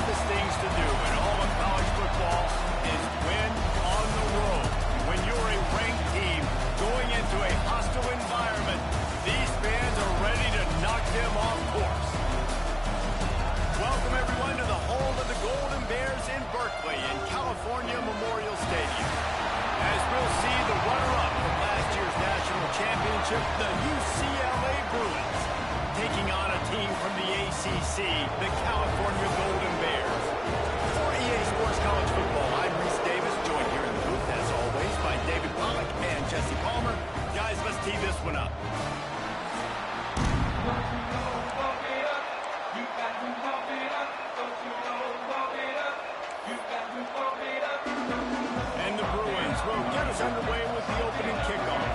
toughest things to do in all of college football is win on the road. When you're a ranked team going into a hostile environment, these fans are ready to knock them off course. Welcome, everyone, to the home of the Golden Bears in Berkeley in California Memorial Stadium. As we'll see the runner-up from last year's national championship, the UCLA Bruins, taking on a team from the ACC, the California Golden Bears. For EA Sports College Football, I'm Reese Davis, joined here in the booth, as always, by David Pollack and Jesse Palmer. Guys, let's tee this one up. And the Bruins will get us underway with the opening kickoff.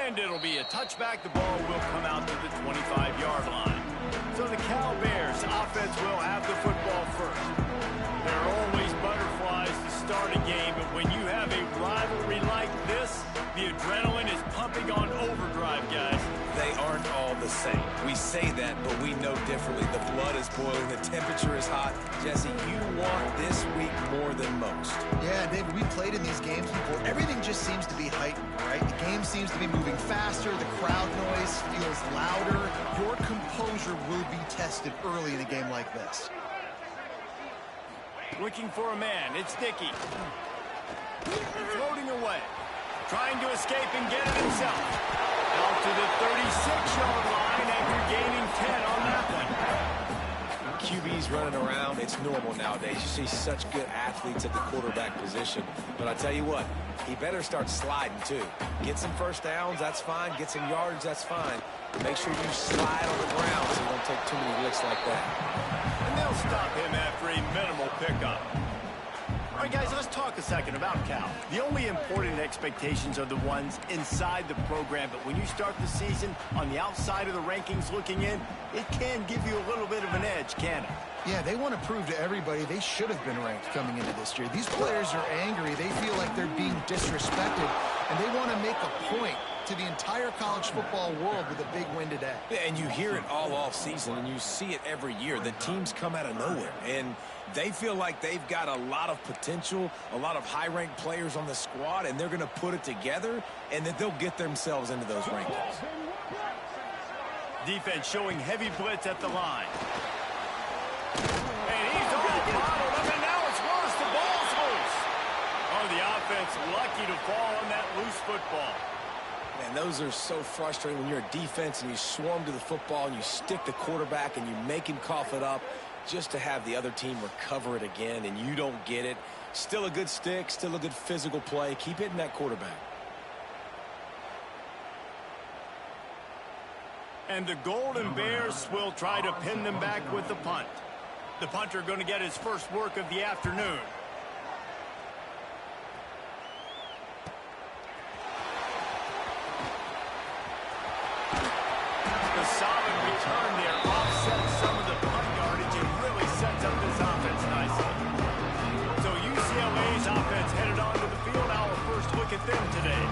And it'll be a touchback. The ball will come out to the 25-yard line. So the Cal Bears offense will have the football first. There are always butterflies to start a game, but when you have a rivalry like this, the adrenaline is pumping on overdrive, guys. They aren't all the same. We say that, but we know differently. The blood is boiling. The temperature is hot. Jesse, you want this week more than most. Yeah, David, we played in these games before. Everything just seems to be heightened, right? The game seems to be moving faster. The crowd noise feels louder. Your composure will be tested early in a game like this. Looking for a man. It's Dickey. Floating away. Trying to escape and get it himself. Out to the 36-yard line after gaining 10 on that one. QB's running around. It's normal nowadays. You see such good athletes at the quarterback position. But I tell you what, he better start sliding too. Get some first downs, that's fine. Get some yards, that's fine. Make sure you slide on the ground so you don't take too many licks like that. And they'll stop him after a minimal pickup. All right, guys, let's talk a second about Cal. The only important expectations are the ones inside the program, but when you start the season on the outside of the rankings looking in, it can give you a little bit of an edge, can it? Yeah, they want to prove to everybody they should have been ranked coming into this year. These players are angry. They feel like they're being disrespected, and they want to make a point to the entire college football world with a big win today. Yeah, and you hear it all off season, and you see it every year. The teams come out of nowhere, and they feel like they've got a lot of potential, a lot of high-ranked players on the squad, and they're going to put it together, and that they'll get themselves into those rankings. Defense showing heavy blitz at the line. And he's all bottled up, and now it's worse. The ball's loose. Oh, the offense lucky to fall on that loose football. Man, those are so frustrating when you're a defense and you swarm to the football and you stick the quarterback and you make him cough it up just to have the other team recover it again and you don't get it. Still a good stick, still a good physical play. Keep hitting that quarterback. And the Golden Bears will try to pin them back with the punt. The punter going to get his first work of the afternoon. The solid return there offsets some of the punt yardage and really sets up this offense nicely. So UCLA's offense headed onto the field. Our first look at them today.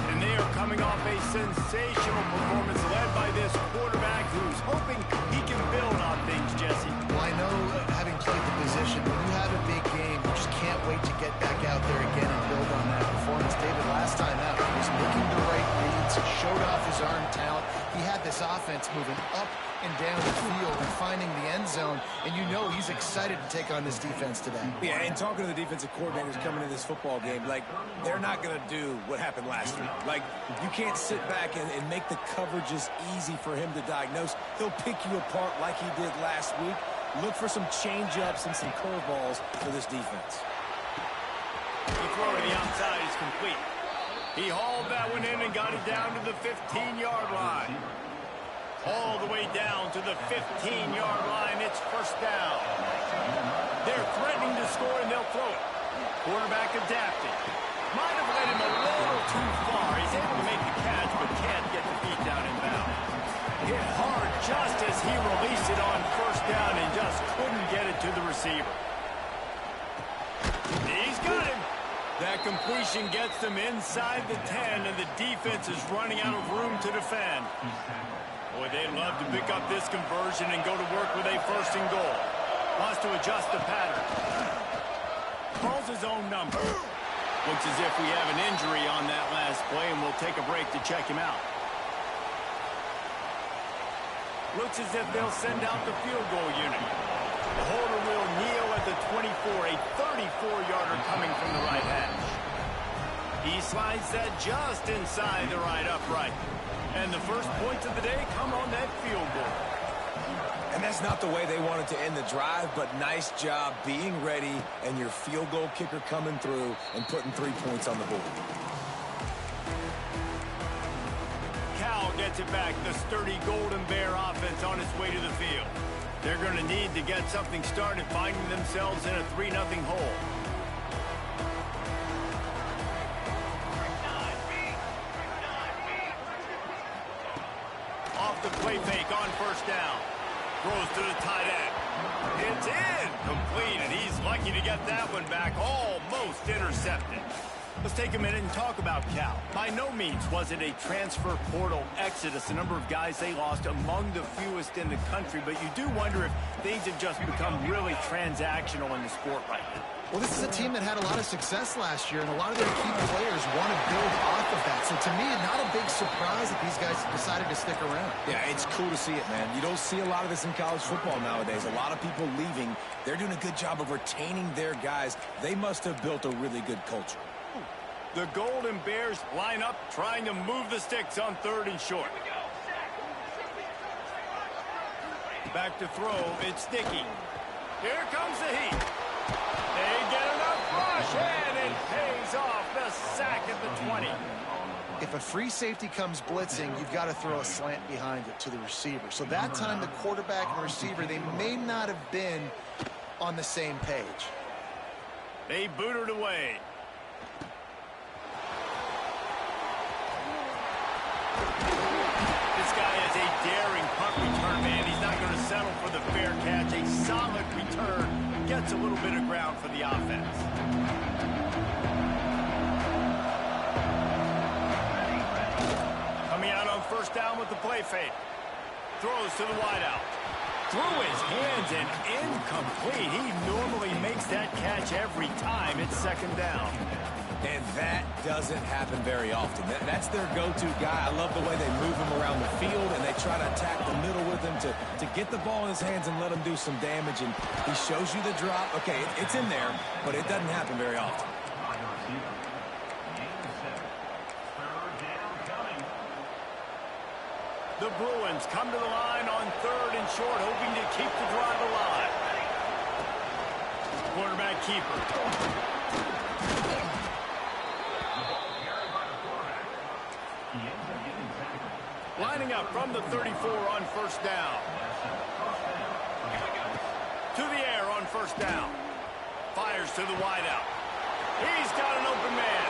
And they are coming off a sensational performance led by this quarterback who's hoping he can build on things, Jesse. Well, I know, having played the position, when you have a big game, you just can't wait to get back out there again and build on that performance. David, last time out, he was making the right reads, showed off his arm talent. He had this offense moving up and down the field and finding the end zone, and you know he's excited to take on this defense today. Yeah, and talking to the defensive coordinators coming into this football game, like, they're not going to do what happened last week. Like, you can't sit back and make the coverages easy for him to diagnose. He'll pick you apart like he did last week. Look for some change-ups and some curveballs for this defense. The throw to the outside is complete. He hauled that one in and got it down to the 15-yard line. All the way down to the 15-yard line. It's first down. They're threatening to score, and they'll throw it. Quarterback adapting. Might have led him a little too far. He's able to make the catch, but can't get the feet down in bounds. Hit hard just as he released it on first down and just couldn't get it to the receiver. He's got him. That completion gets them inside the 10, and the defense is running out of room to defend. Boy, they'd love to pick up this conversion and go to work with a first and goal. Wants to adjust the pattern. Calls his own number. Looks as if we have an injury on that last play, and we'll take a break to check him out. Looks as if they'll send out the field goal unit. The holder will kneel at the 24, a 34-yarder coming from the right hash. He slides that just inside the right upright. And the first points of the day come on that field goal. And that's not the way they wanted to end the drive, but nice job being ready and your field goal kicker coming through and putting 3 points on the board. Cal gets it back, the sturdy Golden Bear offense on its way to the field. They're going to need to get something started, finding themselves in a 3-0 hole. Off the play fake on first down. Throws to the tight end. It's incomplete, and he's lucky to get that one back, almost intercepted. Let's take a minute and talk about Cal. By no means was it a transfer portal exodus. The number of guys they lost among the fewest in the country, but you do wonder if things have just become really transactional in the sport right now. Well, this is a team that had a lot of success last year, and a lot of their key players want to build off of that. So to me, not a big surprise that these guys decided to stick around. Yeah, it's cool to see it, man. You don't see a lot of this in college football nowadays. A lot of people leaving. They're doing a good job of retaining their guys. They must have built a really good culture. The Golden Bears line up, trying to move the sticks on 3rd and short. Back to throw, it's Sticky. Here comes the heat. They get enough rush, and it pays off the sack at the 20. If a free safety comes blitzing, you've got to throw a slant behind it to the receiver. So that time, the quarterback and receiver, they may not have been on the same page. They boot it away. This guy has a daring punt return, man. He's not going to settle for the fair catch. A solid return gets a little bit of ground for the offense. Coming out on first down with the play fake. Throws to the wideout. Through his hands and incomplete. He normally makes that catch every time. It's 2nd down. And that doesn't happen very often. That's their go-to guy. I love the way they move him around the field, and they try to attack the middle with him to get the ball in his hands and let him do some damage. And he shows you the drop. Okay, it's in there, but it doesn't happen very often. The Bruins come to the line on 3rd and short, hoping to keep the drive alive. Quarterback keeper. Lining up from the 34 on first down. To the air on first down. Fires to the wideout. He's got an open man.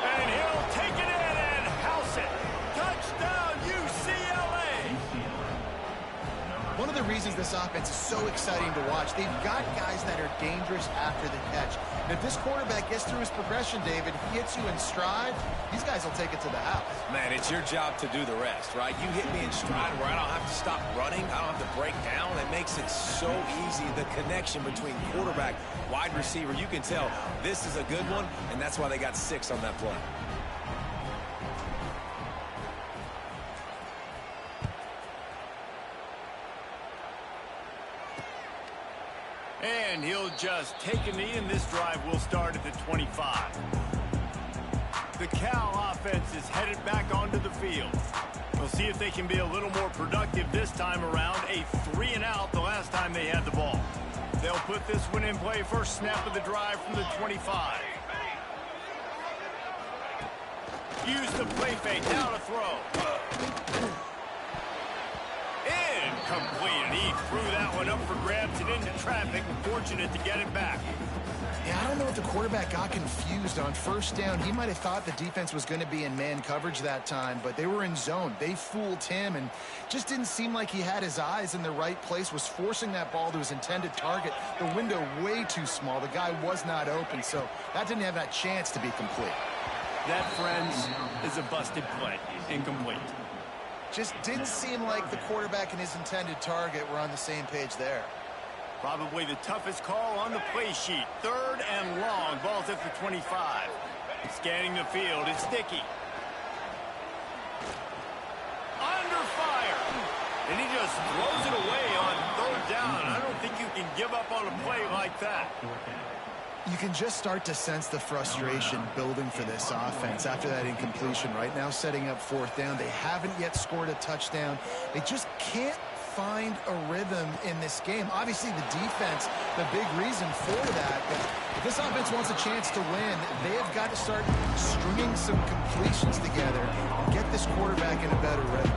And he'll take it in and house it. Touchdown, UCLA. One of the reasons this offense is so exciting to watch, they've got guys that are dangerous after the catch. And if this quarterback gets through his progression, David, he hits you in stride, these guys will take it to the house. Man, it's your job to do the rest, right? You hit me in stride where I don't have to stop running. I don't have to break down. It makes it so easy. The connection between quarterback, wide receiver, you can tell this is a good one, and that's why they got 6 on that play. And he'll just take a knee, and this drive will start at the 25. The Cal offense is headed back onto the field. We'll see if they can be a little more productive this time around. A 3-and-out the last time they had the ball. They'll put this one in play, first snap of the drive from the 25. Use the play fake, now to throw. Complete, and he threw that one up for grabs and into traffic. Fortunate to get it back. Yeah, I don't know if the quarterback got confused on first down. He might have thought the defense was going to be in man coverage that time, but they were in zone. They fooled him and just didn't seem like he had his eyes in the right place, was forcing that ball to his intended target. The window way too small. The guy was not open, so that didn't have that chance to be complete. That, friends, is a busted play. Incomplete. Just didn't seem like the quarterback and his intended target were on the same page there. Probably the toughest call on the play sheet. 3rd and long. Ball's at the 25. Scanning the field. It's sticky. Under fire. And he just throws it away on 3rd down. I don't think you can give up on a play like that. You can just start to sense the frustration building for this offense after that incompletion. Right now setting up 4th down. They haven't yet scored a touchdown. They just can't find a rhythm in this game. Obviously the defense, the big reason for that, but if this offense wants a chance to win, they have got to start stringing some completions together and get this quarterback in a better rhythm.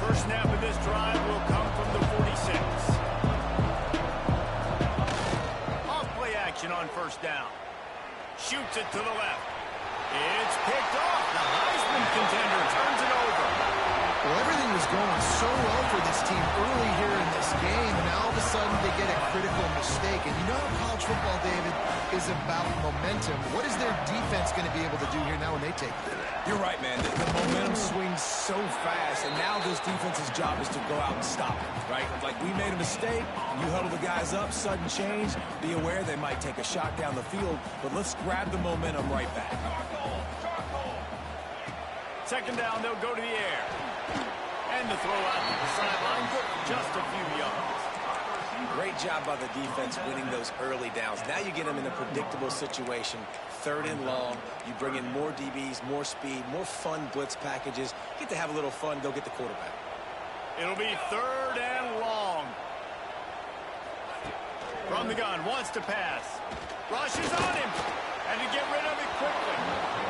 First snap of this drive will come from the 46. Off play action on 1st down. Shoots it to the left. It's picked off. The Heisman contender turns it over. Well, everything was going so well for this team early here in this game, and now all of a sudden they get a critical mistake. And you know how college football, David, is about momentum. What is their defense going to be able to do here now when they take it? You're right, man. The momentum swings so fast, and now this defense's job is to go out and stop it, right? Like, we made a mistake, you huddle the guys up, sudden change, be aware they might take a shot down the field, but let's grab the momentum right back. 2nd down, they'll go to the air. And the throw out to the sideline, good for just a few yards. Great job by the defense winning those early downs. Now you get them in a predictable situation. 3rd and long. You bring in more DBs, more speed, more fun blitz packages. Get to have a little fun, go get the quarterback. It'll be 3rd and long. From the gun, wants to pass. Rushes on him. And to get rid of it quickly.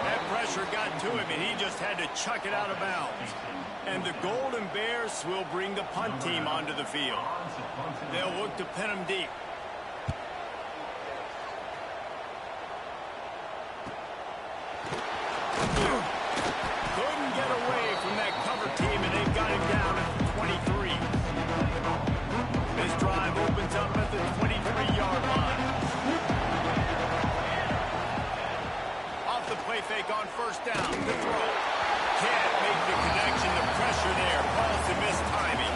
That pressure got to him, and he just had to chuck it out of bounds. And the Golden Bears will bring the punt team onto the field. They'll look to pin him deep. Couldn't get away from that cover team, and they've got him down at the 23. This drive opens up at the 23-yard line. Off the play fake on 1st down. The throw. Can't make the connection. The pressure there. Balls to miss timing.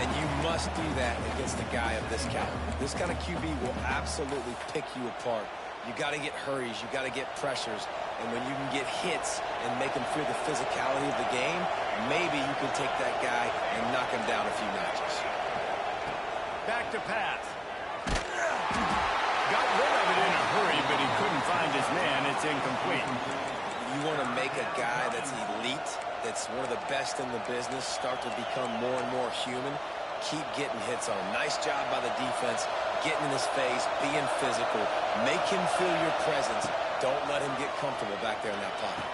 And you must do that against a guy of this caliber. This kind of QB will absolutely pick you apart. You got to get hurries. You got to get pressures. And when you can get hits and make him feel the physicality of the game, maybe you can take that guy and knock him down a few notches. Back to pass. Got rid of it in a hurry, but he couldn't find his man. It's incomplete. You want to make a guy that's elite, that's one of the best in the business, start to become more and more human. Keep getting hits on him. Nice job by the defense, getting in his face, being physical. Make him feel your presence. Don't let him get comfortable back there in that pocket.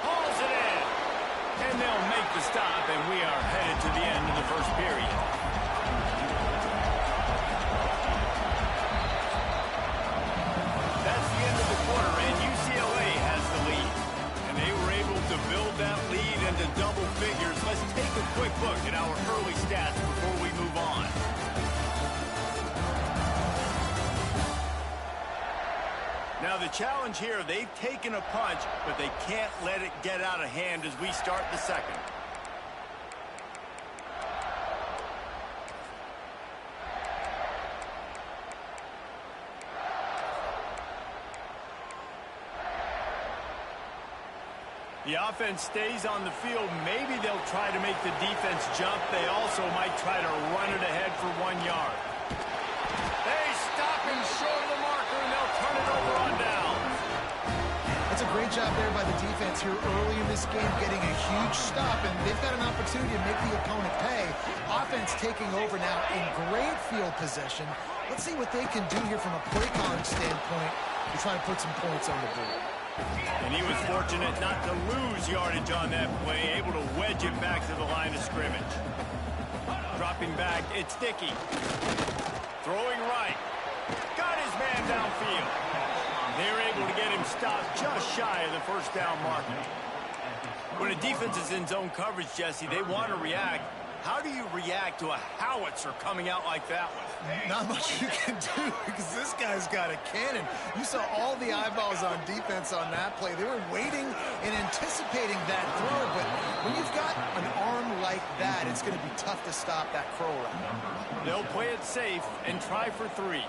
Hauls it in. And they'll make the stop, and we are headed to the end of the 1st period. That's the end of the quarter, and UCLA has the lead. And they were able to build that lead into double figures. Let's take a quick look at our early stats before we move on. Now the challenge here, they've taken a punch, but they can't let it get out of hand as we start the 2nd. The offense stays on the field. Maybe they'll try to make the defense jump. They also might try to run it ahead for 1 yard. They stop him short of the marker, and they'll turn it over on down. That's a great job there by the defense here early in this game, getting a huge stop, and they've got an opportunity to make the opponent pay. Offense taking over now in great field possession. Let's see what they can do here from a play calling standpoint to try and put some points on the board. And he was fortunate not to lose yardage on that play, able to wedge it back to the line of scrimmage. Dropping back, it's Dickey. Throwing right. Got his man downfield. They're able to get him stopped just shy of the first down marker. When a defense is in zone coverage, Jesse, they want to react. How do you react to a howitzer coming out like that one? Not much you can do because this guy's got a cannon. You saw all the eyeballs on defense on that play. They were waiting and anticipating that throw, but when you've got an arm like that, it's going to be tough to stop that crow run. They'll play it safe and try for 3.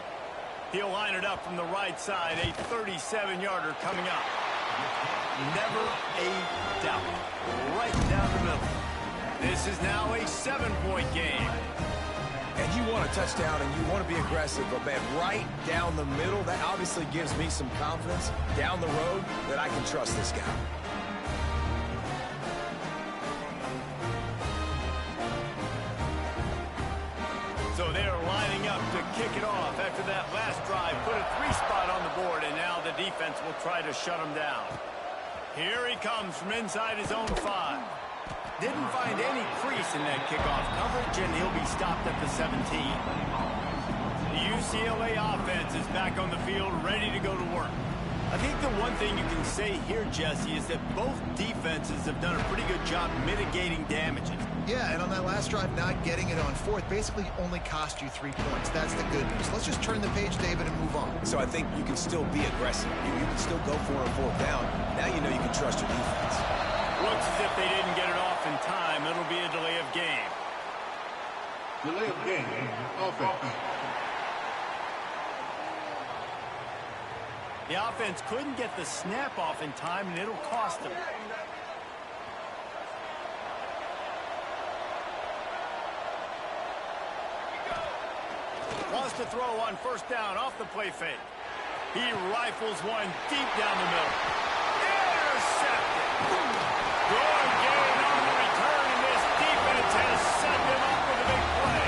He'll line it up from the right side, a 37-yarder coming up. Never a doubt. Right down the middle. This is now a 7-point game. And you want a touchdown and you want to be aggressive, but man, right down the middle, that obviously gives me some confidence down the road that I can trust this guy. So they're lining up to kick it off after that last drive. Put a 3-spot on the board, and now the defense will try to shut him down. Here he comes from inside his own 5. Didn't find any crease in that kickoff coverage, and he'll be stopped at the 17. The UCLA offense is back on the field, ready to go to work. I think the one thing you can say here, Jesse, is that both defenses have done a pretty good job mitigating damages. Yeah, and on that last drive, not getting it on 4th basically only cost you 3 points. That's the good news. Let's just turn the page, David, and move on. So I think you can still be aggressive. You can still go for a 4th down. Now you know you can trust your defense. Looks as if they didn't get it off in time. It'll be a delay of game. Delay of game. Offense. The offense couldn't get the snap off in time, and it'll cost them. Wants to throw on 1st down off the play fake. He rifles one deep down the middle. Intercepted. Good gain on the return, and this defense has set them up with a big play.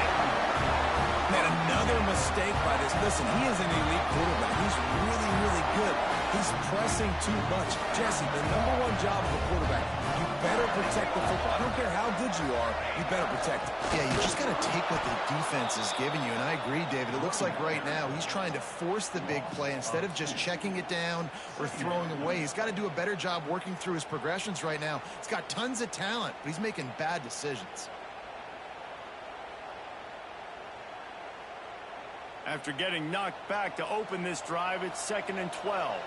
Man, another mistake by this. Listen, he is an elite quarterback. He's really, really good. He's pressing too much. Jesse, the #1 job of a quarterback, you better protect the football. I don't care how good you are, you better protect it. Yeah, you just got to take what the defense is giving you, and I agree, David. It looks like right now he's trying to force the big play instead of just checking it down or throwing away. He's got to do a better job working through his progressions right now. He's got tons of talent, but he's making bad decisions. After getting knocked back to open this drive, it's 2nd and 12.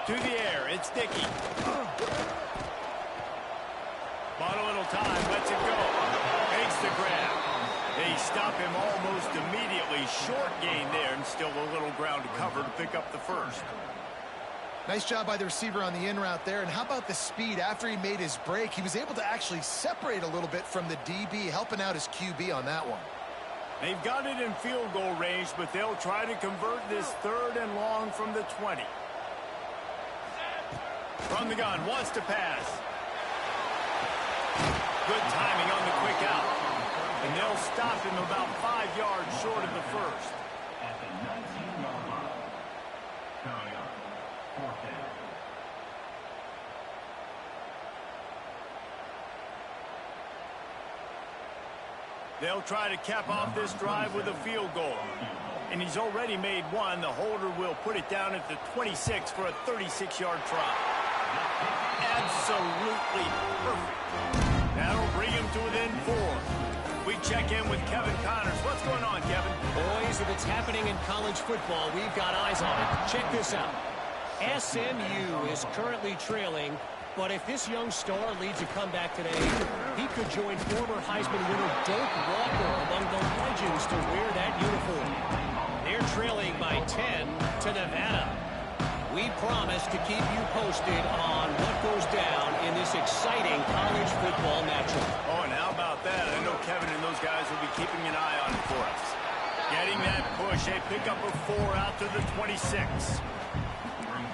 To the air, it's Dickey. Bought a little time, lets it go. Makes the grab. They stop him almost immediately. Short gain there, and still a little ground to cover to pick up the 1st. Nice job by the receiver on the in route there. And how about the speed? After he made his break, he was able to actually separate a little bit from the DB, helping out his QB on that one. They've got it in field goal range, but they'll try to convert this 3rd and long from the 20. From the gun, wants to pass. Good timing on the quick out. And they'll stop him about 5 yards short of the 1st. They'll try to cap off this drive with a field goal. And he's already made one. The holder will put it down at the 26 for a 36-yard try. Absolutely perfect. That'll bring him to within 4. We check in with Kevin Connors. What's going on, Kevin? Boys, if it's happening in college football, we've got eyes on it. Check this out. SMU is currently trailing, but if this young star leads a comeback today, he could join former Heisman winner Doak Walker among the legends to wear that uniform. They're trailing by 10 to Nevada. We promise to keep you posted on what goes down in this exciting college football matchup. Oh, and how about that? I know Kevin and those guys will be keeping an eye on it for us. Getting that push, a pickup of 4 out to the 26.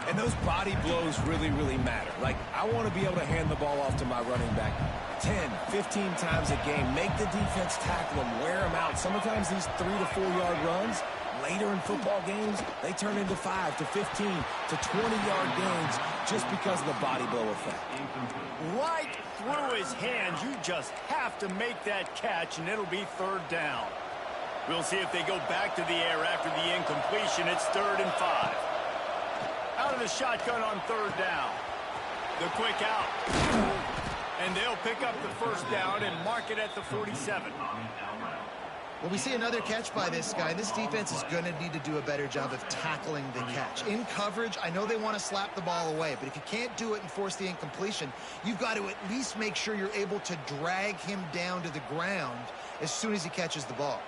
And those body blows really, really matter. Like, I want to be able to hand the ball off to my running back 10, 15 times a game. Make the defense tackle him, wear him out. Sometimes these 3 to 4 yard runs later in football games, they turn into 5 to 15 to 20-yard gains just because of the body blow effect. Right through his hands. You just have to make that catch, and it'll be third down. We'll see if they go back to the air after the incompletion. It's 3rd and 5. Out of the shotgun on 3rd down. The quick out. And they'll pick up the first down and mark it at the 47. Well, we see another catch by this guy. This defense is going to need to do a better job of tackling the catch. In coverage, I know they want to slap the ball away, but if you can't do it and force the incompletion, you've got to at least make sure you're able to drag him down to the ground as soon as he catches the ball.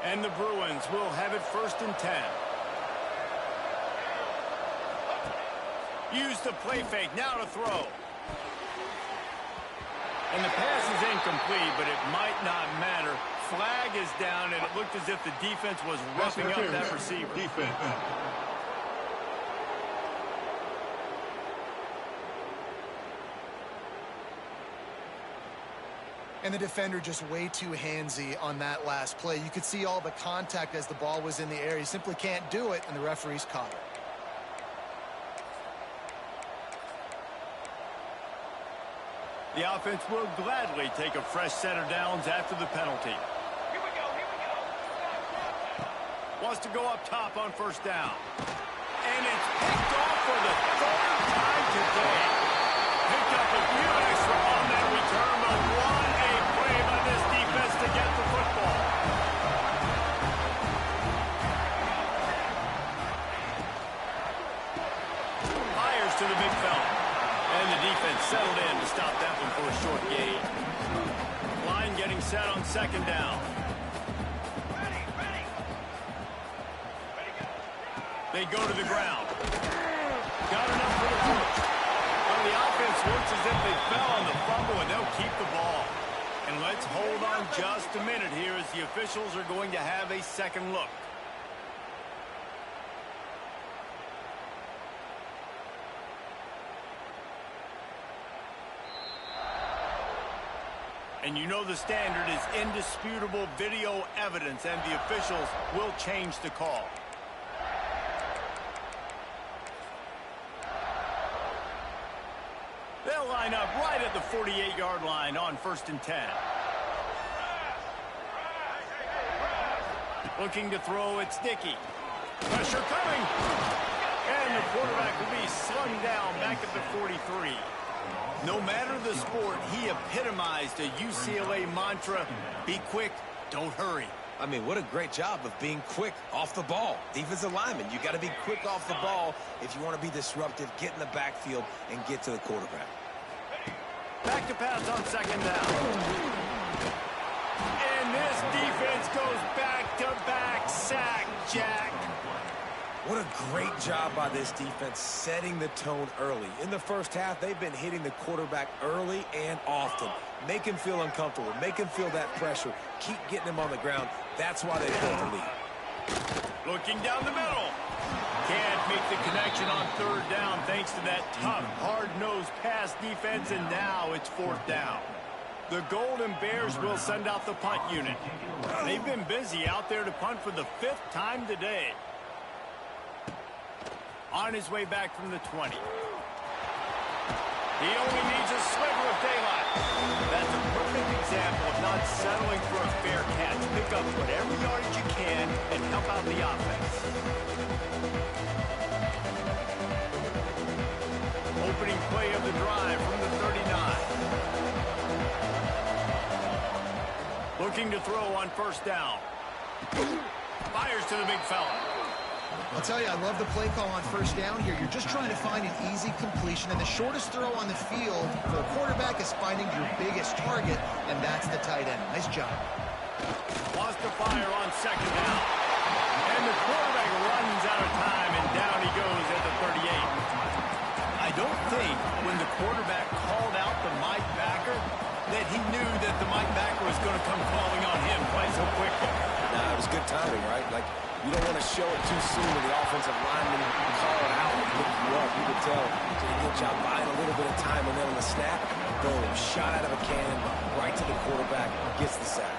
And the Bruins will have it 1st and 10. Use the play fake, now to throw. And the pass is incomplete, but it might not matter. Flag is down, and it looked as if the defense was roughing up that receiver. Defense. And the defender just way too handsy on that last play. You could see all the contact as the ball was in the air. He simply can't do it, and the referees caught it. The offense will gladly take a fresh set of downs after the penalty. Here we go. Wants to go up top on 1st down. And it's picked off for the 3rd time today. Picked up a few extra on that return, but what a play by this defense to get the football. Fires to the big fella. And the defense settled in to stop that one for a short gain. Line getting set on 2nd down. They go to the ground. Got enough for the push. Well, the offense looks as if they fell on the fumble, and they'll keep the ball. And let's hold on just a minute here as the officials are going to have a second look. And you know the standard is indisputable video evidence, and the officials will change the call. They'll line up right at the 48-yard line on 1st and 10. Looking to throw, it's Dickey. Pressure coming. And the quarterback will be slung down back at the 43. No matter the sport, he epitomized a UCLA mantra, be quick, don't hurry. I mean, what a great job of being quick off the ball. Defensive lineman, you got to be quick off the ball if you want to be disruptive, get in the backfield, and get to the quarterback. Back to pass on 2nd down. And this defense goes back-to-back sack, Jack. What a great job by this defense setting the tone early. In the first half, they've been hitting the quarterback early and often. Make him feel uncomfortable. Make him feel that pressure. Keep getting him on the ground. That's why they built the lead. Looking down the middle. Can't make the connection on 3rd down thanks to that tough, hard-nosed pass defense, and now it's 4th down. The Golden Bears will send out the punt unit. They've been busy out there to punt for the 5th time today. On his way back from the 20. He only needs a sliver of daylight. That's a perfect example of not settling for a fair catch. Pick up whatever yardage you can and help out the offense. Opening play of the drive from the 39. Looking to throw on 1st down. Fires to the big fella. I'll tell you, I love the play call on 1st down here. You're just trying to find an easy completion, and the shortest throw on the field for a quarterback is finding your biggest target, and that's the tight end. Nice job. Wants to fire on 2nd down. And the quarterback runs out of time, and down he goes at the 38. I don't think when the quarterback called out the Mike backer that he knew that the Mike backer was going to come calling on him quite so quickly. Nah, it was good timing, right? Like, you don't want to show it too soon when the offensive lineman call it out and pick you up. You could tell, did a good job buying a little bit of time, and then on the snap, Boom, shot out of a cannon, right to the quarterback, gets the sack.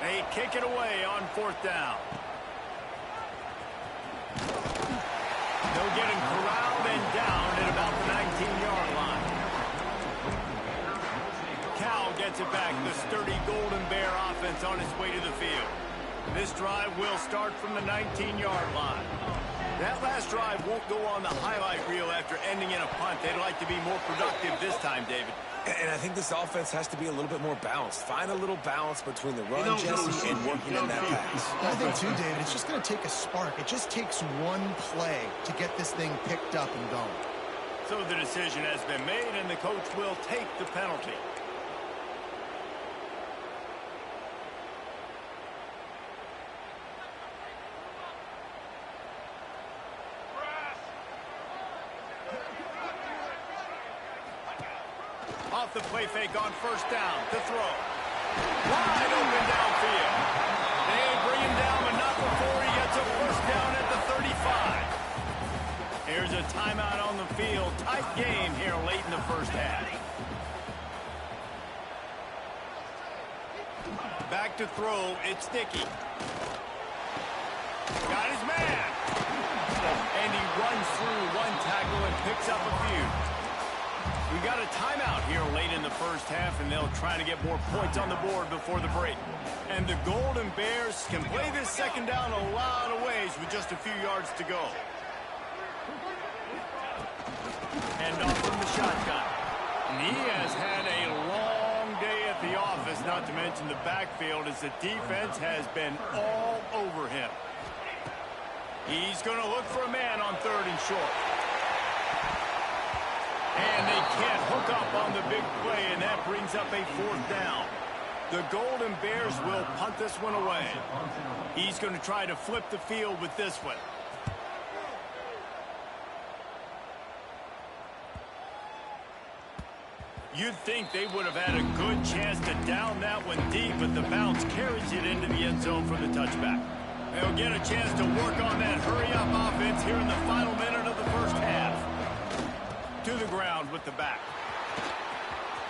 They kick it away on 4th down. They'll get him corralled and down at about the 19-yard line. Cal gets it back. The sturdy Golden Bear offense on its way to the field. This drive will start from the 19-yard line. That last drive won't go on the highlight reel after ending in a punt. They'd like to be more productive this time, David. And I think this offense has to be a little bit more balanced. Find a little balance between the run, Jesse, and working in that pass. I think, too, David, it's just going to take a spark. It just takes one play to get this thing picked up and going. So the decision has been made, and the coach will take the penalty. Off the play fake on 1st down. The throw. Wide open downfield. They bring him down, but not before he gets a 1st down at the 35. Here's a timeout on the field. Tight game here late in the 1st half. Back to throw. It's Dickey. Got his man. And he runs through one tackle and picks up a few. We got a timeout here late in the 1st half, and they'll try to get more points on the board before the break. And the Golden Bears can play this 2nd down a lot of ways with just a few yards to go. And off from the shotgun. And he has had a long day at the office, not to mention the backfield, as the defense has been all over him. He's going to look for a man on 3rd and short. And they can't hook up on the big play, and that brings up a 4th down. The Golden Bears will punt this one away. He's going to try to flip the field with this one. You'd think they would have had a good chance to down that one deep, but the bounce carries it into the end zone for the touchback. They'll get a chance to work on that hurry-up offense here in the final minute of the 1st half. To the ground with the back.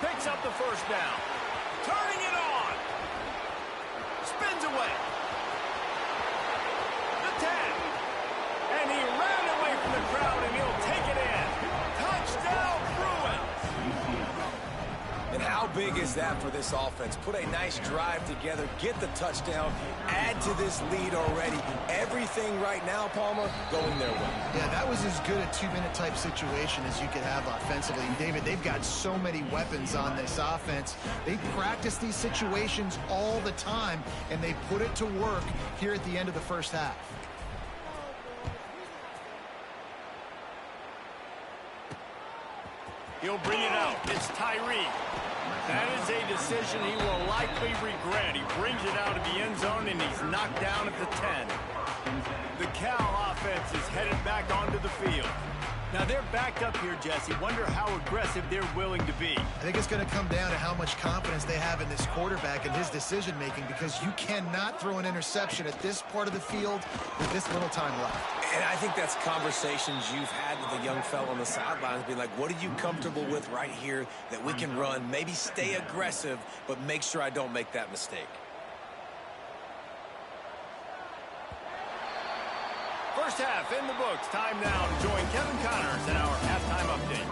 Picks up the 1st down. Turning it on. Spins away. The 10. And he ran away from the crowd, and he'll take it in. Touchdown, Bruins. And how big is that for this offense? Put a nice drive together, get the touchdown, add to this lead already. Everything right now, Palmer, going their way. Yeah, that was as good a 2-minute type situation as you could have offensively. And David, they've got so many weapons on this offense. They practice these situations all the time, and they put it to work here at the end of the 1st half. He'll bring it out. It's Tyree. That is a decision he will likely regret. He brings it out of the end zone, and he's knocked down at the 10. The Cal offense is headed back onto the field. Now, they're backed up here, Jesse. Wonder how aggressive they're willing to be. I think it's going to come down to how much confidence they have in this quarterback and his decision-making, because you cannot throw an interception at this part of the field with this little time left. And I think that's conversations you've had with a young fellow on the sidelines, being like, what are you comfortable with right here that we can run? Maybe stay aggressive, but make sure I don't make that mistake. First half in the books. Time now to join Kevin Connors in our halftime update.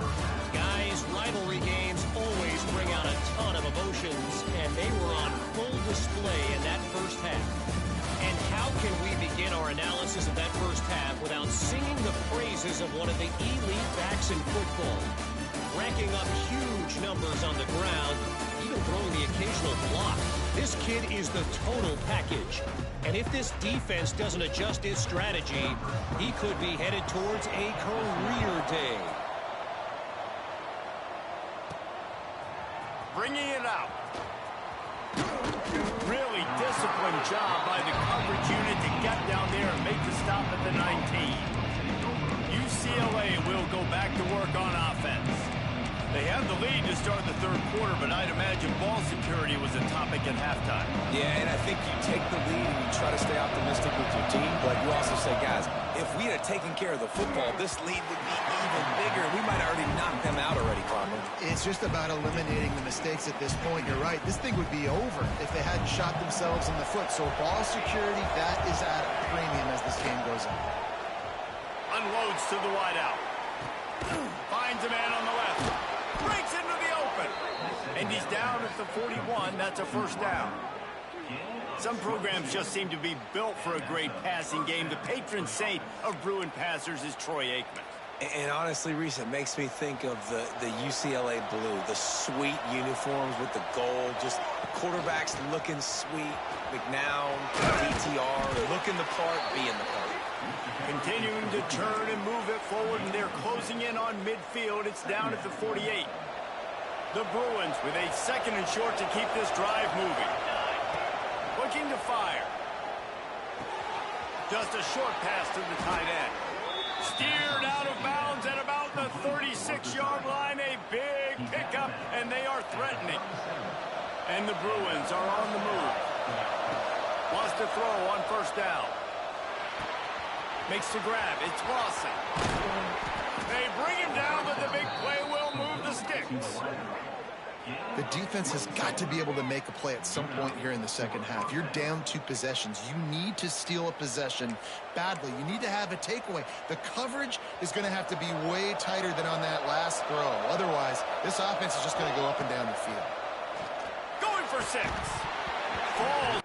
Guys, rivalry games always bring out a ton of emotions, and they were on full display in that 1st half. And how can we begin our analysis of that 1st half without singing the praises of one of the elite backs in football? Racking up huge numbers on the ground, even throwing the occasional block. This kid is the total package. And if this defense doesn't adjust its strategy, he could be headed towards a career day. Bringing it out. Really disciplined job by the coverage unit to get down there and make the stop at the 19. UCLA will go back to work on offense. They have the lead to start the third quarter, but I'd imagine ball security was a topic at halftime. Yeah, and I think you take the lead and you try to stay optimistic with your team, but you also say, guys, if we had taken care of the football, this lead would be even bigger. We might have already knocked them out already, Conley. It's just about eliminating the mistakes at this point. You're right. This thing would be over if they hadn't shot themselves in the foot. So ball security, that is at a premium as this game goes on. Unloads to the wideout. Finds a man on the left. Breaks into the open. And he's down at the 41. That's a first down. Some programs just seem to be built for a great passing game. The patron saint of Bruin passers is Troy Aikman. And honestly, Reese, it makes me think of the UCLA blue, the sweet uniforms with the gold, just quarterbacks looking sweet, McNown, DTR, looking the part, being the part. Continuing to turn and move it forward, and they're closing in on midfield. It's down at the 48. The Bruins with a second and short to keep this drive moving. Looking to fire. Just a short pass to the tight end. Steered out of bounds at about the 36-yard line. A big pickup, and they are threatening. And the Bruins are on the move. Wants to throw on first down. Makes the grab. It's Lawson. They bring him down, but the big play will move the sticks. The defense has got to be able to make a play at some point here in the second half. You're down 2 possessions. You need to steal a possession badly. You need to have a takeaway. The coverage is going to have to be way tighter than on that last throw. Otherwise, this offense is just going to go up and down the field. Going for 6. Falls.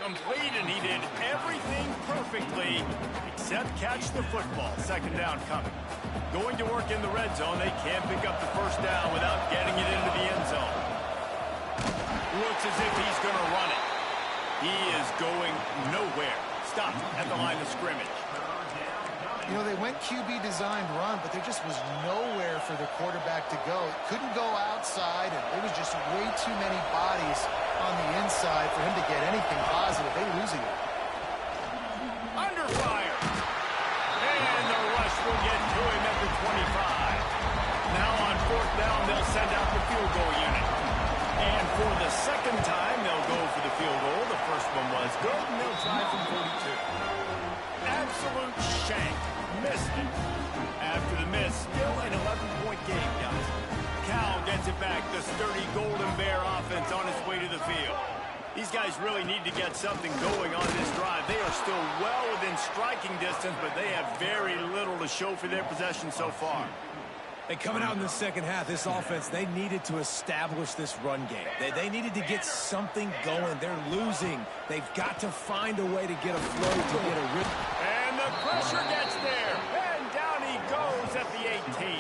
Complete, and he did everything perfectly except catch the football. Second down coming. Going to work in the red zone. They can't pick up the first down without getting it into the end zone. Looks as if he's going to run it. He is going nowhere. Stopped at the line of scrimmage. You know, they went QB designed run, but there just was nowhere for the quarterback to go. Couldn't go outside, and there was just way too many bodies on the inside for him to get anything positive. They lose it. Under fire. And the rush will get to him at the 25. Now on fourth down, they'll send out the field goal unit. And for the second time, they'll go for the field goal. The first one was good, and they'll try from 42. Absolute shank. Missed it. After the miss, still an 11-point game, guys. Cal gets it back. The sturdy Golden Bear offense on its way to the field. These guys really need to get something going on this drive. They are still well within striking distance, but they have very little to show for their possession so far. And coming out in the second half, this offense, they needed to establish this run game. They needed to get something going. They're losing. They've got to find a way to get a flow, to get a rhythm. And the pressure gets there. And down he goes at the 18.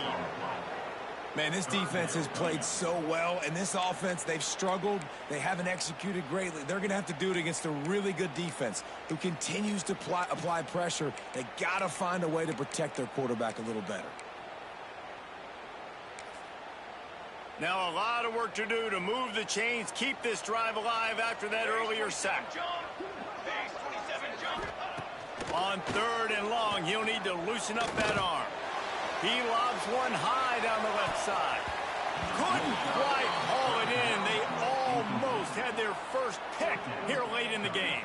Man, this defense has played so well, and this offense, they've struggled. They haven't executed greatly. They're going to have to do it against a really good defense who continues to apply pressure. They got to find a way to protect their quarterback a little better. Now a lot of work to do to move the chains, keep this drive alive after that earlier sack. On third and long, he'll need to loosen up that arm. He lobs one high down the left side. Couldn't quite haul it in. They almost had their first pick here late in the game.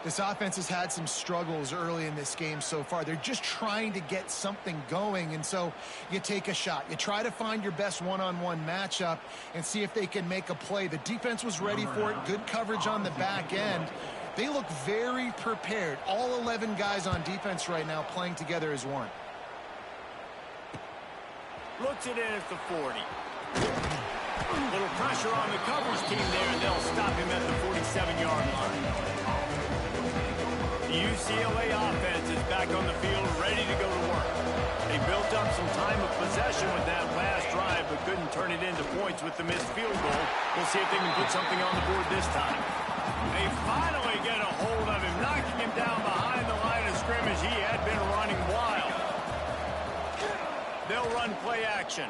This offense has had some struggles early in this game so far. They're just trying to get something going, and so you take a shot. You try to find your best one-on-one matchup and see if they can make a play. The defense was ready for it. Good coverage on the back end. They look very prepared. All 11 guys on defense right now playing together as one. Looks it in at the 40. A little pressure on the coverage team there, and they'll stop him at the 47-yard line. The UCLA offense is back on the field, ready to go to work. They built up some time of possession with that last drive, but couldn't turn it into points with the missed field goal. We'll see if they can put something on the board this time. They finally get a hold of him, knocking him down behind the line of scrimmage. He had been running wild. They'll run play action.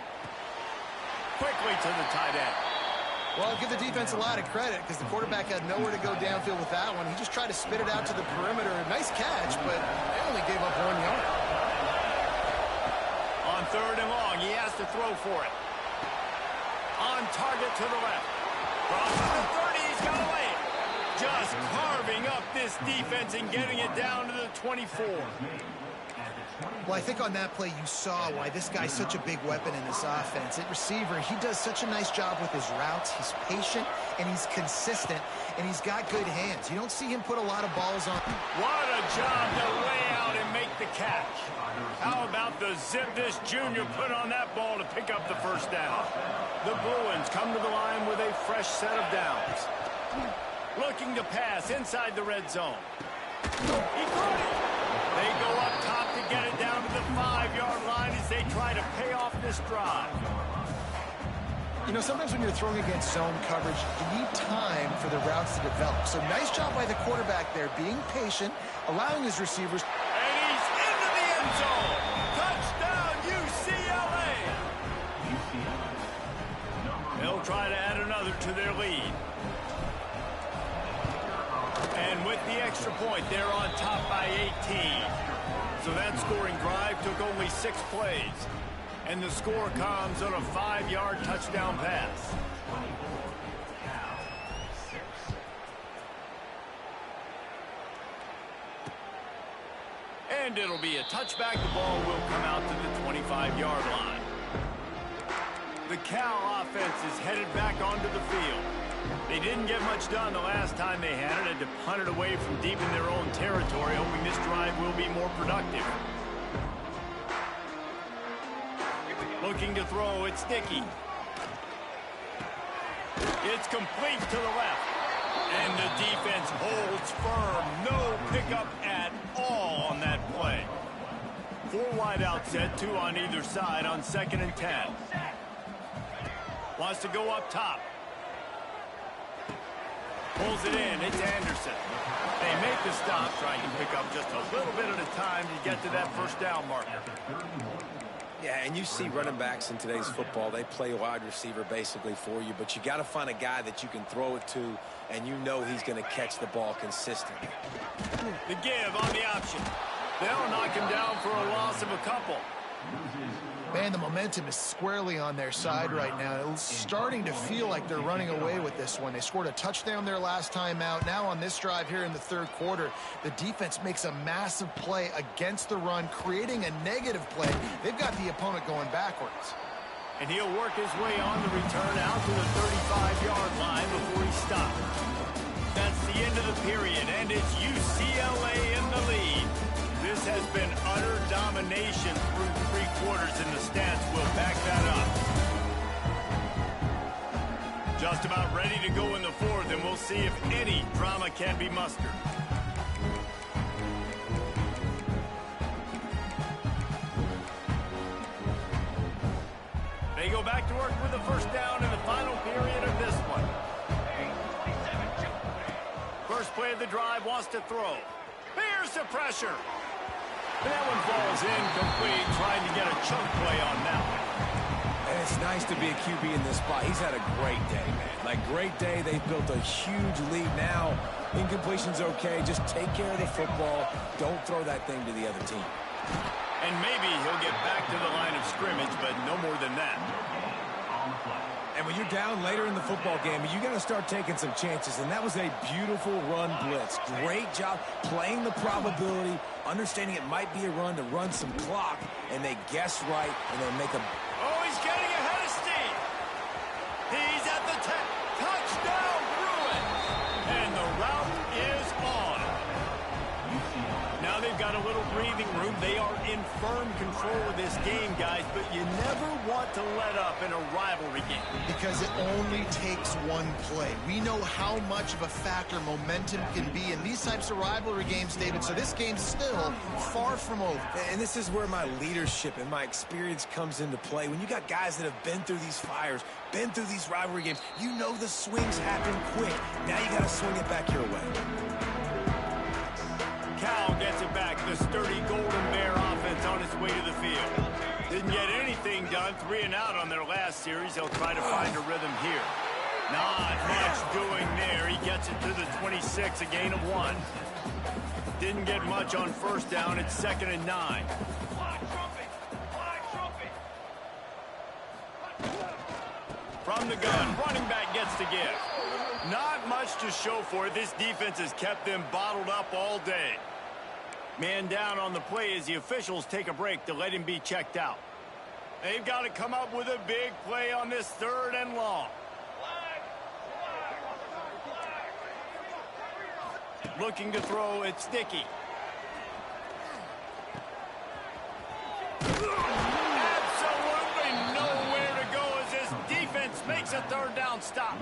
Quickly to the tight end. Well, I'll give the defense a lot of credit because the quarterback had nowhere to go downfield with that one. He just tried to spit it out to the perimeter. Nice catch, but they only gave up 1 yard. On 3rd and long, he has to throw for it. On target to the left. Crosses the 30, he's got away. Just carving up this defense and getting it down to the 24. Well, I think on that play you saw why this guy's such a big weapon in this offense. At receiver, he does such a nice job with his routes. He's patient, and he's consistent, and he's got good hands. You don't see him put a lot of balls on. What a job to lay out and make the catch. How about the zip this junior put on that ball to pick up the first down? The Bruins come to the line with a fresh set of downs. Looking to pass inside the red zone. He caught it. They go up top to get it down to the 5-yard line as they try to pay off this drive. You know, sometimes when you're throwing against zone coverage, you need time for the routes to develop. So nice job by the quarterback there, being patient, allowing his receivers. And he's into the end zone. Touchdown, UCLA. They'll try to add another to their lead. And with the extra point, they're on top by 18. So that scoring drive took only 6 plays. And the score comes on a 5-yard touchdown pass. And it'll be a touchback. The ball will come out to the 25-yard line. The Cal offense is headed back onto the field. They didn't get much done the last time they had it, and to punt it away from deep in their own territory, hoping this drive will be more productive. Looking to throw, it's Dickey. It's complete to the left. And the defense holds firm. No pickup at all on that play. 4 wide out set, 2 on either side on 2nd and 10. Wants to go up top. Pulls it in. It's Anderson. They make the stop, trying to pick up just a little bit at a time to get to that first down marker. Yeah, and you see running backs in today's football, they play wide receiver basically for you, but you got to find a guy that you can throw it to, and you know he's going to catch the ball consistently. The give on the option. They'll knock him down for a loss of a couple. Man, the momentum is squarely on their side right now. It's starting to feel like they're running away with this one. They scored a touchdown their last time out. Now on this drive here in the 3rd quarter, the defense makes a massive play against the run, creating a negative play. They've got the opponent going backwards. And he'll work his way on the return out to the 35-yard line before he stops. That's the end of the period, and it's UCLA in the lead. This has been utter domination through 3 quarters, and the stats will back that up. Just about ready to go in the 4th, and we'll see if any drama can be mustered. They go back to work with the first down in the final period of this one. First play of the drive, wants to throw. Here's the pressure. That one falls incomplete, trying to get a chunk play on that one. And it's nice to be a QB in this spot. He's had a great day, man. Like, great day. They've built a huge lead now. Incompletion's okay. Just take care of the football. Don't throw that thing to the other team. And maybe he'll get back to the line of scrimmage, but no more than that. And when you're down later in the football game, you got to start taking some chances. And that was a beautiful run blitz. Great job playing the probability, understanding it might be a run to run some clock, and they guess right, and they make a... Oh, he's getting ahead of steam. He's at the 10. Touchdown, Bruins. And the route is on. Now they've got a little breathing room. They are in firm control of this game, guys, but you never want to let up in a rivalry game. Because it only takes one play. We know how much of a factor momentum can be in these types of rivalry games, David, so this game's still far from over. And this is where my leadership and my experience comes into play. When you got guys that have been through these fires, been through these rivalry games, you know the swings happen quick. Now you got to swing it back your way. Cal gets it back. The sturdy Golden Bear offense on its way to the field. Didn't get anything done. 3 and out on their last series. They'll try to find a rhythm here. Not much doing there. He gets it to the 26, a gain of 1. Didn't get much on first down. It's 2nd and 9. From the gun, running back gets to give. Not much to show for it. This defense has kept them bottled up all day. Man down on the play as the officials take a break to let him be checked out. They've got to come up with a big play on this 3rd and long. Looking to throw, it's Sticky. Absolutely nowhere to go as this defense makes a 3rd down stop.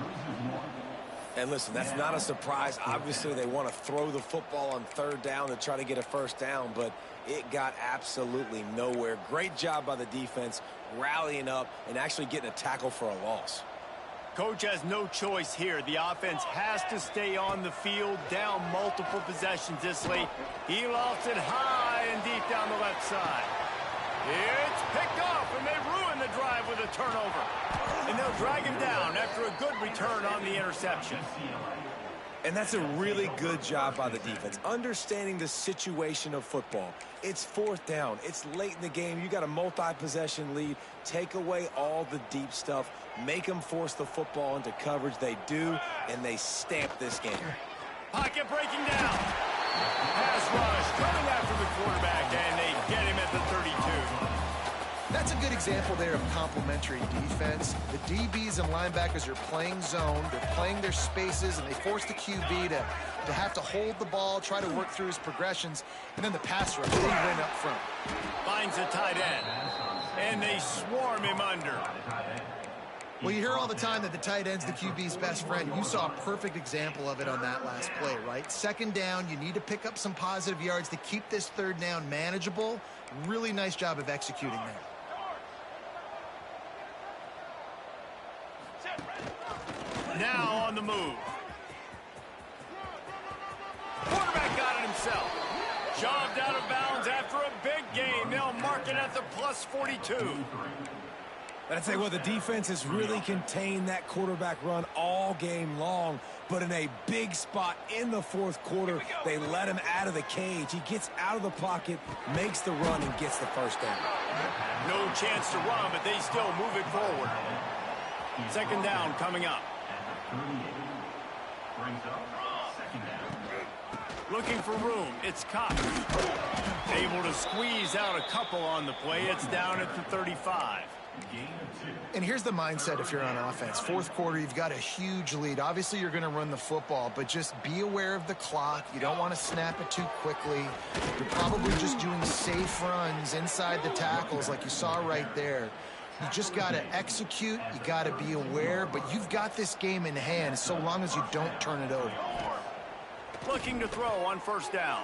And listen, that's not a surprise. Obviously, they want to throw the football on 3rd down to try to get a 1st down, but it got absolutely nowhere. Great job by the defense rallying up and actually getting a tackle for a loss. Coach has no choice here. The offense has to stay on the field, down multiple possessions this late. He lofts it high and deep down the left side. It's picked off, and they ruin the drive with a turnover. And they'll drag him down after a good return on the interception. And that's a really good job by the defense, understanding the situation of football. It's 4th down. It's late in the game. You got a multi-possession lead. Take away all the deep stuff. Make them force the football into coverage. They do, and they stamp this game. Pocket breaking down. Pass rush coming after the quarterback, and they get him at the 32. That's a good example there of complementary defense. The DBs and linebackers are playing zone. They're playing their spaces, and they force the QB to have to hold the ball, try to work through his progressions, and then the pass rush, they win up front. Finds a tight end, and they swarm him under. Well, you hear all the time that the tight end's the QB's best friend. You saw a perfect example of it on that last play, right? 2nd down, you need to pick up some positive yards to keep this 3rd down manageable. Really nice job of executing there. Now on the move. Quarterback got it himself. Shoved out of bounds after a big gain. They'll mark it at the plus 42. But I'd say, well, the defense has really contained that quarterback run all game long. But in a big spot in the 4th quarter, they let him out of the cage. He gets out of the pocket, makes the run, and gets the 1st down. No chance to run, but they still move it forward. 2nd down coming up. Looking for room. It's Cox. Able to squeeze out a couple on the play. It's down at the 35. And here's the mindset if you're on offense. 4th quarter, you've got a huge lead. Obviously, you're going to run the football, but just be aware of the clock. You don't want to snap it too quickly. You're probably just doing safe runs inside the tackles like you saw right there. You just got to execute. You got to be aware, but you've got this game in hand so long as you don't turn it over. Looking to throw on 1st down.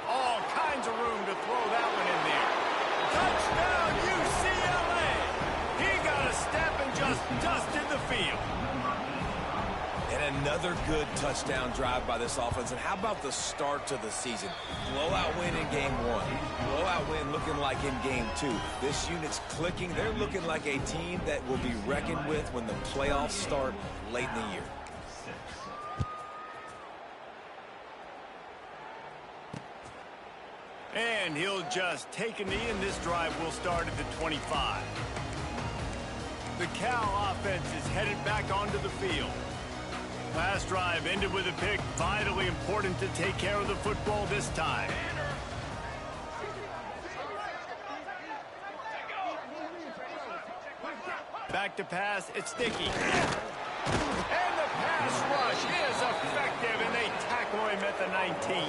All kinds of room to throw that one in there. Touchdown, UCLA! He got a step and just dusted the field. And another good touchdown drive by this offense. And how about the start to the season? Blowout win in game 1. Blowout win looking like in game 2. This unit's clicking. They're looking like a team that will be reckoned with when the playoffs start late in the year. And he'll just take a knee, and this drive will start at the 25. The Cal offense is headed back onto the field. Last drive ended with a pick. Vitally important to take care of the football this time. Back to pass. It's Sticky. And the pass rush is effective, and they tackle him at the 19.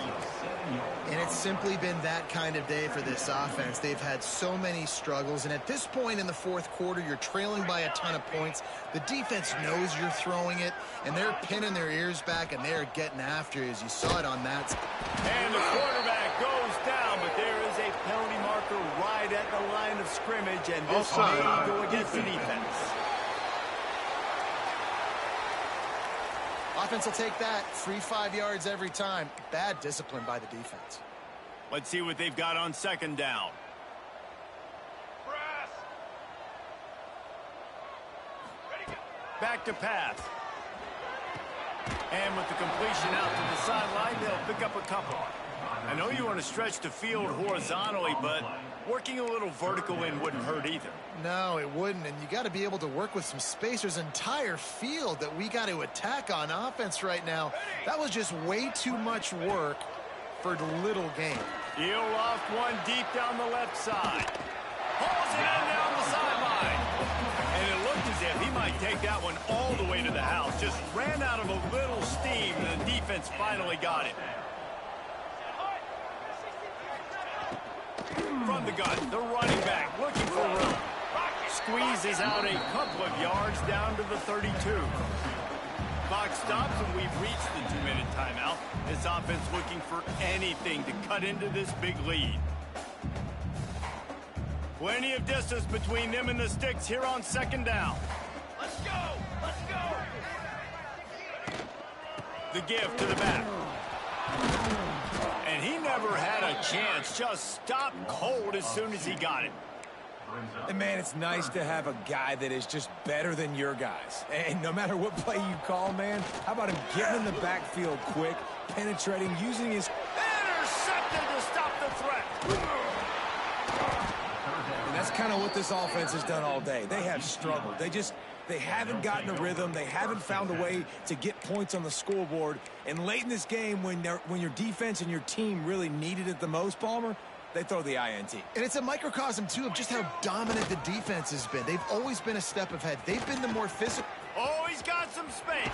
And it's simply been that kind of day for this offense. They've had so many struggles, and at this point in the 4th quarter, you're trailing by a ton of points. The defense knows you're throwing it, and they're pinning their ears back, and they're getting after you, as you saw it on that. And the quarterback goes down, but there is a penalty marker right at the line of scrimmage, and this may go against the defense. Offense will take that. Free 5 yards every time. Bad discipline by the defense. Let's see what they've got on 2nd down. back to pass. And with the completion out to the sideline, they'll pick up a couple. I know you want to stretch the field horizontally, but working a little vertical in wouldn't hurt either. No, it wouldn't, and you got to be able to work with some space. There's an entire field that we got to attack on offense right now. That was just way too much work for little gain. He'll loft one deep down the left side. Hauls it in down the sideline. And it looked as if he might take that one all the way to the house. Just ran out of a little steam, and the defense finally got it. From the gun, the running back looking for room. Squeezes out a couple of yards down to the 32. Clock stops, and we've reached the 2-minute timeout. This offense looking for anything to cut into this big lead. Plenty of distance between them and the sticks here on second down. Let's go! Let's go! The give to the back. And he never had a chance. Just stopped cold as soon as he got it. And, man, it's nice to have a guy that is just better than your guys. And no matter what play you call, man, how about him getting in the backfield quick, penetrating, using his... Intercepted to stop the threat. And that's kind of what this offense has done all day. They have struggled. They haven't gotten a rhythm. They haven't found a way to get points on the scoreboard. And late in this game, when your defense and your team really needed it the most, Palmer, they throw the INT. And it's a microcosm, too, of just how dominant the defense has been. They've always been a step ahead. They've been the more physical. Oh, he's got some space.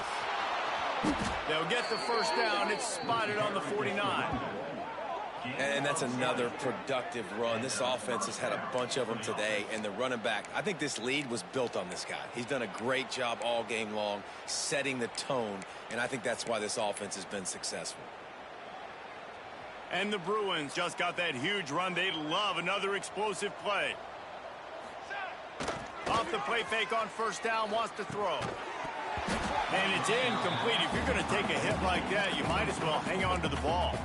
They'll get the first down. It's spotted on the 49. And that's another productive run. This offense has had a bunch of them today, and the running back, I think this lead was built on this guy. He's done a great job all game long setting the tone, and I think that's why this offense has been successful. And the Bruins just got that huge run. They love another explosive play. Off the play fake on first down, wants to throw. And it's incomplete. If you're going to take a hit like that, you might as well hang on to the ball.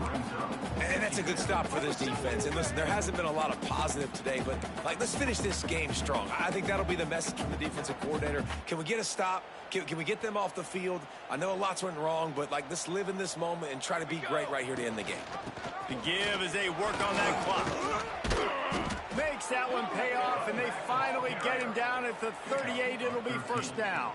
And that's a good stop for this defense. And listen, there hasn't been a lot of positive today, but let's finish this game strong. I think that'll be the message from the defensive coordinator. Can we get a stop? Can we get them off the field? I know a lot's went wrong, but let's live in this moment and try to be great right here to end the game. The give as they work on that clock. Makes that one pay off, and they finally get him down at the 38. It'll be first down.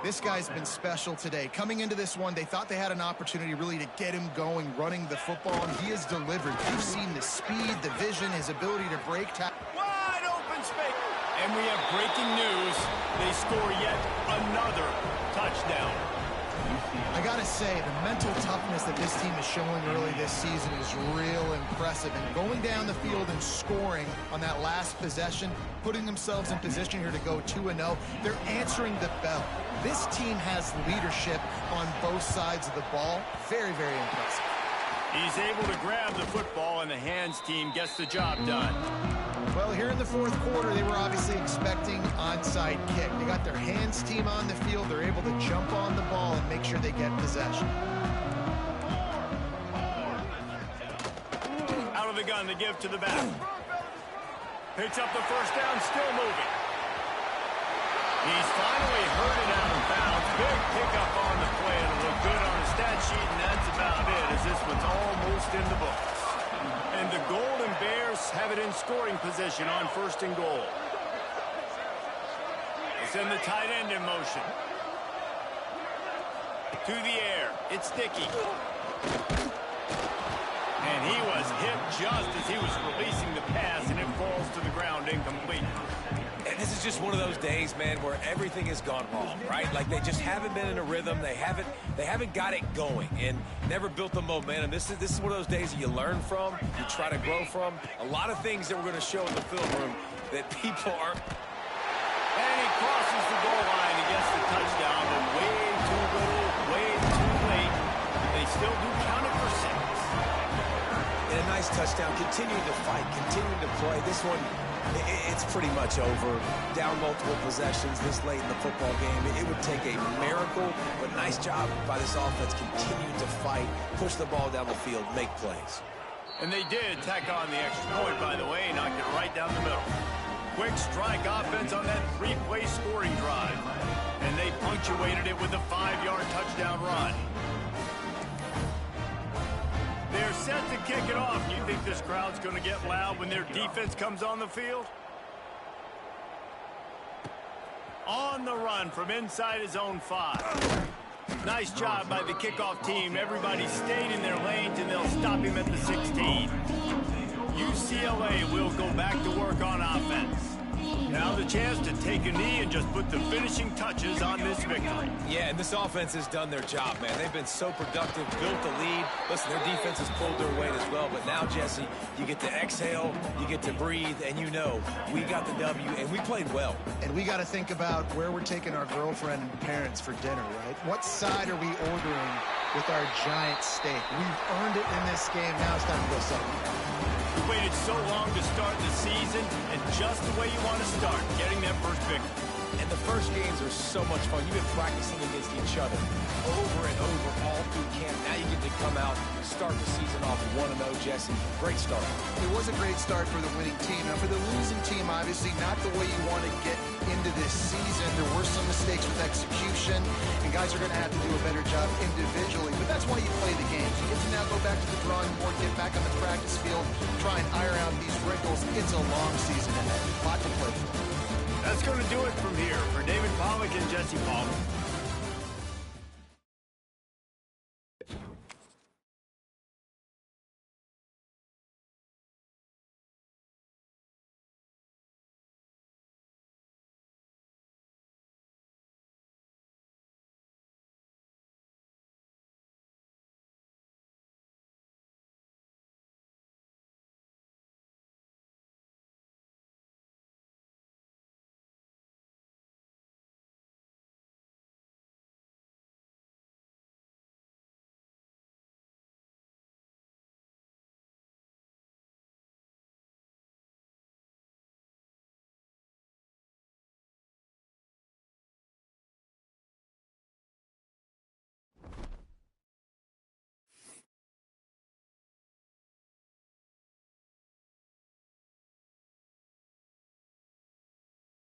This guy's been special today. Coming into this one, they thought they had an opportunity really to get him going, running the football, and he has delivered. You've seen the speed, the vision, his ability to break tackles. Wide open space. And we have breaking news. They score yet another touchdown. I gotta say, the mental toughness that this team is showing early this season is real impressive. And going down the field and scoring on that last possession, putting themselves in position here to go 2-0, they're answering the bell. This team has leadership on both sides of the ball. Very, very impressive. He's able to grab the football, and the hands team gets the job done. Well, here in the fourth quarter, they were obviously expecting onside kick. They got their hands team on the field. They're able to jump on the ball and make sure they get possession. Out of the gun, the give to the back. Picks up the first down, still moving. He's finally hurt it out of bounds. Big pickup on the play. It'll look good on the stat sheet, and that's about it, as this one's almost in the books. And the Golden Bears have it in scoring position on first and goal. They send the tight end in motion. To the air. It's Dickey. And he was hit just as he was releasing the pass, and it falls to the ground incomplete. And this is just one of those days, man, where everything has gone wrong, right? They just haven't been in a rhythm. They haven't got it going and never built the momentum. This is one of those days that you learn from, you try to grow from. A lot of things that we're going to show in the film room that people aren't. And he crosses the goal line and gets the touchdown, but way too little, way too late. They still do count it for 6. And a nice touchdown, continuing to fight, continuing to play. This one, it's pretty much over. Down multiple possessions this late in the football game. It would take a miracle, but nice job by this offense continuing to fight, push the ball down the field, make plays. And they did tack on the extra point, by the way, knocked it right down the middle. Quick strike offense on that three-play scoring drive. And they punctuated it with a 5-yard touchdown run. They're set to kick it off. You think this crowd's going to get loud when their defense comes on the field? On the run from inside his own 5. Nice job by the kickoff team. Everybody stayed in their lanes, and they'll stop him at the 16. UCLA will go back to work on offense. Now the chance to take a knee and just put the finishing touches on this victory. Yeah, and this offense has done their job, man. They've been so productive, built the lead. Listen, their defense has pulled their weight as well. But now, Jesse, you get to exhale, you get to breathe, and you know we got the W, and we played well. And we got to think about where we're taking our girlfriend and parents for dinner, right? What side are we ordering with our giant steak? We've earned it in this game. Now it's time to go celebrate. We waited so long to start the season, and just the way you want to start, getting that first victory. And the first games are so much fun. You've been practicing against each other over and over all through camp. Now you get to come out, start the season off 1-0, Jesse. Great start. It was a great start for the winning team. Now, for the losing team, obviously not the way you want to get into this season. There were some mistakes with execution, and guys are going to have to do a better job individually. But that's why you play the games. You get to now go back to the drawing board, get back on the practice field, try and iron out these wrinkles. It's a long season, and a lot to play for. That's going to do it from here. For David Pollack and Jesse Palmer,